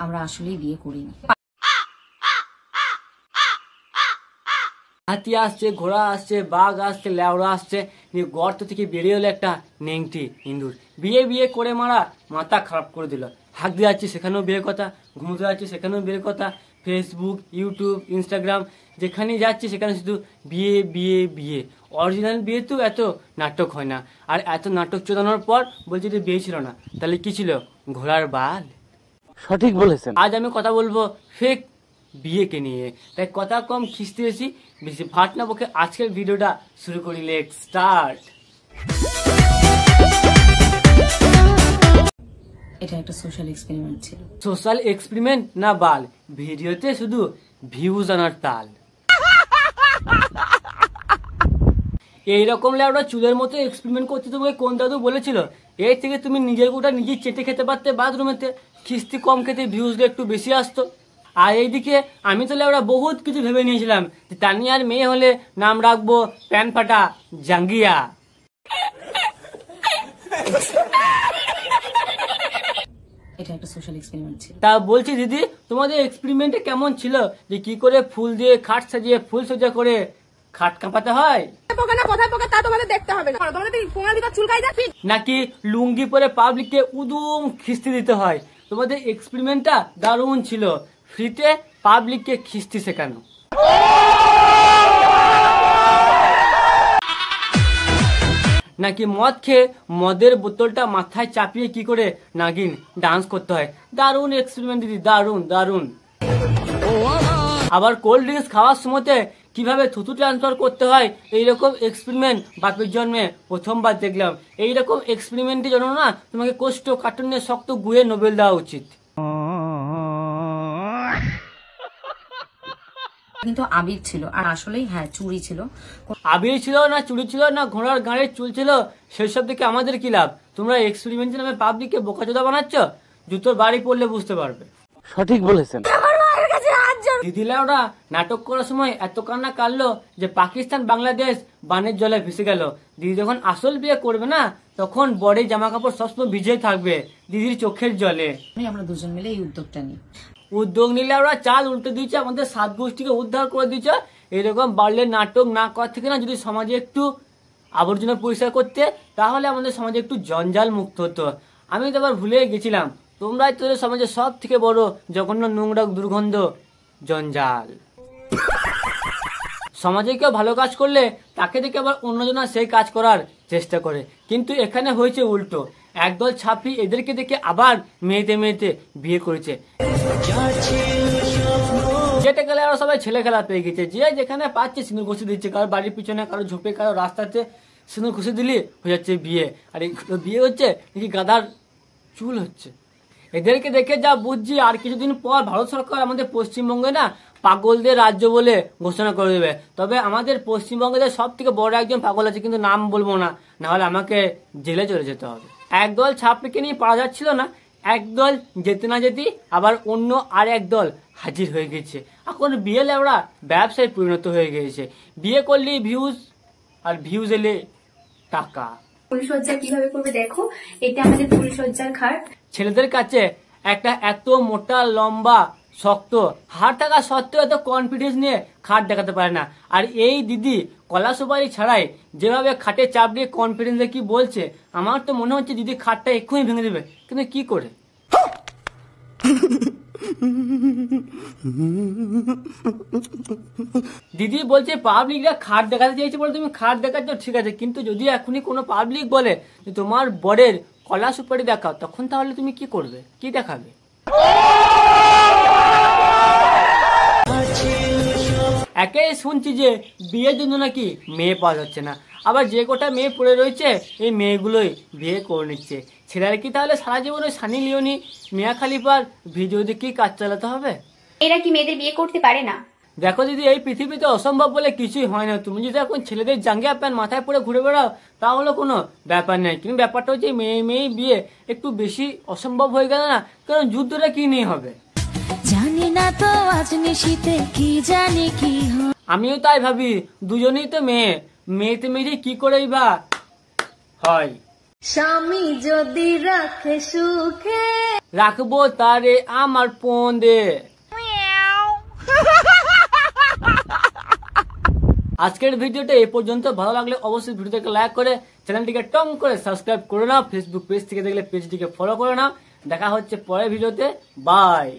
আমরা আসলেই বিয়ে করিনি। হাতি আসছে, ঘোড়া আসছে, বাঘ আসছে, লেওড়া আসছে, গর্ত থেকে বেরিয়ে হলো একটা নেংটি ইঁদুর। বিয়ে বিয়ে করে মারা মাথা খারাপ করে দিল। হাঁকতে যাচ্ছে সেখানেও বিয়ের কথা, ঘুমোতে যাচ্ছে সেখানেও বিয়ের কথা, ফেসবুক, ইউটিউব, ইনস্টাগ্রাম যেখানে যাচ্ছে সেখানে শুধু বিয়ে বিয়ে বিয়ে। অরিজিনাল বিয়ে তো এত নাটক হয় না। আর এত নাটক চোদানোর পর বলছে যে বিয়ে ছিল না, তাহলে কি ছিল? ঘোড়ার বাল। সঠিক বলেছেন। আজ আমি কথা বলবো ফেক বিয়েকে নিয়ে, তাই কথা কম খিস্তি বেশি ভাট না বকে আজকের ভিডিওটা শুরু করি। Let's start. এটা একটা সোশ্যাল এক্সপেরিমেন্ট ছিল। সোশ্যাল এক্সপেরিমেন্ট না বাল, ভিডিওতে শুধু ভিউজ আনার তাল। এইরকম লেওড়া চুলের মতো এক্সপেরিমেন্ট করতে তোমাকে কোন দাদু বলেছিল? এর থেকে তুমি নিজের গোটা নিজে চেটে খেতে পারতে বাথরুমেতে, খিস্তি কম খেতে ভিউজটা একটু বেশি আসতো। আর এইদিকে আমি তো লেওড়া বহুত কিছু ভেবে নিয়েছিলাম যে তানিয়ার মেয়ে হলে নাম রাখবো প্যান ফাটা জাঙ্গিয়া। এটা একটা সোশ্যাল এক্সপেরিমেন্ট ছিল। তা বলছি দিদি, তোমাদের এক্সপেরিমেন্টে কেমন ছিল? যে কি করে ফুল দিয়ে খাট সাজিয়ে ফুল সোজা করে খাট কাঁপাতে হয়, নাকি লুঙ্গি পরে পাবলিককে উদুম খিস্তি দিতে হয়? তোমাদের এক্সপেরিমেন্টটা দারুণ ছিল, ফ্রিতে পাবলিককে খিস্তি শেখানো। নাকি মদ খেয়ে মদের বোতলটা মাথায় চাপিয়ে কি করে নাগিন ডান্স করতে হয়? দারুণ এক্সপেরিমেন্ট দিদি, দারুণ দারুণ। আবার কোল্ড ড্রিঙ্কস খাওয়ার সময়তে কিভাবে থুতু ট্রান্সফার করতে হয়, এইরকম এক্সপেরিমেন্ট বাপের জন্মে প্রথমবার দেখলাম। এইরকম এক্সপেরিমেন্টের জন্য না তোমাকে কোষ্ঠ কার্টুনে শক্ত গুয়ে নোবেল দেওয়া উচিত। কিন্তু আবির ছিল, আর আসলেই হ্যাঁ চুড়ি ছিল। আবির ছিল না চুড়ি ছিল না ঘোড়ার গাড়ির চুল ছিল, সেই সব দেখে আমাদের কি লাভ? তোমরা এক্সপেরিমেন্টের নামে পাবলিককে বোকাচোদা বানাচ্ছ, জুতোর বাড়ি পড়লে বুঝতে পারবে। সঠিক বলেছেন। দিদিলা ওরা নাটক করার সময় এত কান্না কাঁদলো যে পাকিস্তান বাংলাদেশ বানের জলে ভেসে গেল। দিদি যখন আসল বিয়ে করবে না, তখন বডি জামা কাপড় সবসময় ভিজে থাকবে দিদির চোখের জলে। আমরা দুজন মিলে এই উদ্যোগটা নিই। উদ্যোগ নিলে ওরা চাল উল্টে দিয়েছে, আমাদের 7 গোষ্ঠীকে উদ্ধার করে দিয়েছে। এরকম বাড়লে নাটক না করার থেকে না যদি সমাজে একটু আবর্জনা পরিষ্কার করতে, তাহলে আমাদের সমাজে একটু জঞ্জাল মুক্ত হতো। আমি তো আবার ভুলে গেছিলাম, তোমরাই তোদের সমাজে সব থেকে বড় জঘন্য নোংরা দুর্গন্ধ জঞ্জাল। সমাজে কেউ ভালো কাজ করলে তাকে দেখে আবার অন্যজনা সেই কাজ করার চেষ্টা করে, কিন্তু এখানে হয়েছে উল্টো। একদল ছাপড়ি এদেরকে দেখে আবার মেয়েতে মেয়েতে বিয়ে করেছে। যেটা গেলে আরো সবাই ছেলে খেলা পেয়ে গেছে, যে যেখানে পাচ্ছে সিঁদুর ঘষে দিচ্ছে, কারো বাড়ির পিছনে, কারো ঝোপে, কারো রাস্তাতে সিঁদুর ঘষে দিলি হয়ে যাচ্ছে বিয়ে। আর এই বিয়ে হচ্ছে নাকি গাধার চুল হচ্ছে। এদেরকে দেখে যা বুঝছি আর কিছুদিন পর ভারত সরকার আমাদের পশ্চিমবঙ্গে না পাগলদের রাজ্য বলে ঘোষণা করে দেবে। তবে আমাদের পশ্চিমবঙ্গে সব থেকে বড় একজন পাগল আছে, কিন্তু নাম বলবো না, নাহলে আমাকে জেলে চলে যেতে হবে। একদল ছাপড়িকে নিয়ে পারা যাচ্ছিল না, একদল যেতে না যেতে আবার অন্য আর একদল হাজির হয়ে গেছে। এখন বিয়ে লেওড়া ব্যবসায় পরিণত হয়ে গেছে। বিয়ে করলে ভিউজ, আর ভিউজ এলে টাকা। ফুলসজ্জা কিভাবে করবে দেখো, এটা আমাদের ফুলসজ্জার খাট। ছেলেদের কাছে একটা এত মোটা লম্বা শক্ত হাড় থাকা সত্ত্বেও এত কনফিডেন্স নিয়ে খাট দেখাতে পারে না। আর এই দিদি কলা সুপারি ছাড়াই যেভাবে খাটে চাপ দিয়ে কনফিডেন্স কি বলছে, আমার তো মনে হচ্ছে দিদি খাটটা এক্ষুনি ভেঙে দেবে, কিন্তু কি করে? দিদি বলছে পাবলিকরা খাট দেখাতে চাইছে বলে তুমি খাট দেখাচ্ছ, ঠিক আছে, কিন্তু যদি এখনই কোনো পাবলিক বলে যে তোমার বরের কলা সুপারি দেখাও, তখন তাহলে তুমি কি করবে? কি দেখাবে? একে শুনছি যে বিয়ের জন্য নাকি মেয়ে পাওয়া যাচ্ছে না, আবার যে কটা মেয়ে পড়ে রয়েছে এই মেয়েগুলোই বিয়ে করে নিচ্ছে। ছেলেরা কি তাহলে সারা জীবন ওই সানি লিওনি, মিয়া খালিফার ভিডিও দেখেই কাজ চালাতে হবে? এরা কি মেয়েদের বিয়ে করতে পারে না? দেখো দিদি, এই পৃথিবীতে অসম্ভব বলে কিছুই হয় না। তুমি যদি এখন ছেলেদের জাঙ্গিয়া প্যান্ট মাথায় পরে ঘুরে বেড়াও তাহলে কোনো ব্যাপার নেই, কিন্তু ব্যাপারটা হচ্ছে মেয়ে মেয়ে বিয়ে একটু বেশি অসম্ভব হয়ে গেল না? কারণ যুদ্ধটা কি নিয়ে হবে জানি না তো, আজ নিশিতে কি জানি কি হয়। আমিও তাই ভাবি, দুজনেই তো মেয়ে, মেয়েতে মেয়ে কি করেই বা হয়। স্বামী যদি রাখে সুখে রাখবো তারে আমার পন্দে। আজকের ভিডিওটা এই পর্যন্ত। ভালো লাগলে অবশ্যই ভিডিওটাকে লাইক করে চ্যানেলটিকে টং করে সাবস্ক্রাইব করে নাও। ফেসবুক পেজ থেকে দেখলে পেজটিকে ফলো করে নাও। দেখা হচ্ছে পরের ভিডিওতে। বাই।